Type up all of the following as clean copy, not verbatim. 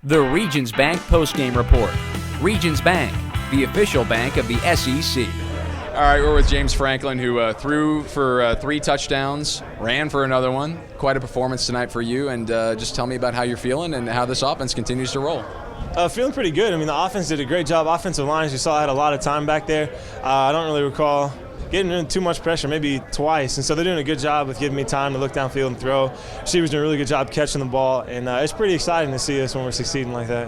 The Regions Bank postgame report. Regions Bank, the official bank of the SEC. All right, we're with James Franklin, who threw for 3 touchdowns, ran for another one. Quite a performance tonight for you, and just tell me about how you're feeling and how this offense continues to roll. Feeling pretty good. I mean, the offense did a great job. Offensive line, as you saw, had a lot of time back there. I don't really recall getting in too much pressure, maybe twice. And so they're doing a good job with giving me time to look downfield and throw. Receivers doing a really good job catching the ball, and it's pretty exciting to see us when we're succeeding like that.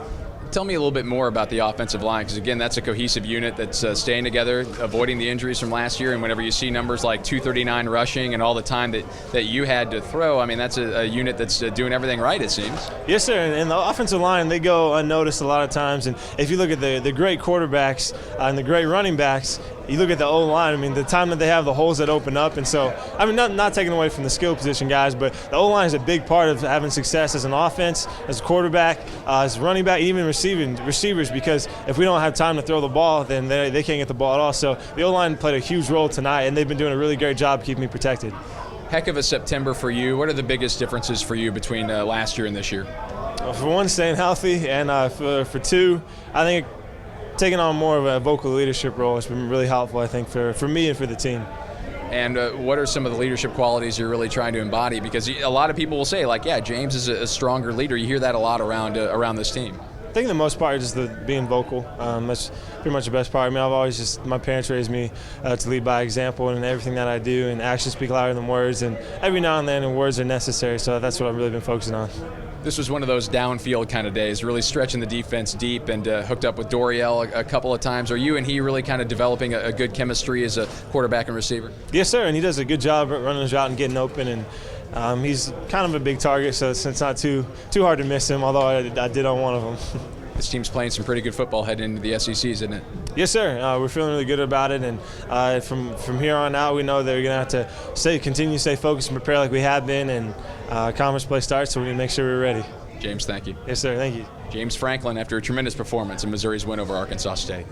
Tell me a little bit more about the offensive line, because again, that's a cohesive unit that's staying together, avoiding the injuries from last year. And whenever you see numbers like 239 rushing and all the time that you had to throw, I mean, that's a unit that's doing everything right, it seems. Yes, sir. And the offensive line, they go unnoticed a lot of times. And if you look at the great quarterbacks and the great running backs, you look at the O-line, I mean, the time that they have, the holes that open up. And so, I mean, not taking away from the skill position guys, but the O-line is a big part of having success as an offense, as a quarterback, as a running back, even receivers, because if we don't have time to throw the ball, then they can't get the ball at all. So the O-line played a huge role tonight, and they've been doing a really great job keeping me protected. Heck of a September for you. What are the biggest differences for you between last year and this year? For one, staying healthy, and for two, I think taking on more of a vocal leadership role has been really helpful, I think, for me and for the team. And what are some of the leadership qualities you're really trying to embody? Because a lot of people will say, like, yeah, James is a stronger leader. You hear that a lot around this team. I think the most part is being vocal. That's pretty much the best part. I mean, my parents raised me to lead by example in everything that I do, and actions speak louder than words. And every now and then, words are necessary. So that's what I've really been focusing on. This was one of those downfield kind of days, really stretching the defense deep and hooked up with Doriel a couple of times. Are you and he really kind of developing a good chemistry as a quarterback and receiver? Yes, sir, and he does a good job running his route and getting open, and he's kind of a big target, so it's not too hard to miss him, although I did on one of them. This team's playing some pretty good football heading into the SEC, isn't it? Yes, sir. We're feeling really good about it, and from here on out, we know that we're going to have to continue to stay focused and prepare like we have been, and conference play starts, so we need to make sure we're ready. James, thank you. Yes, sir. Thank you. James Franklin, after a tremendous performance in Missouri's win over Arkansas State.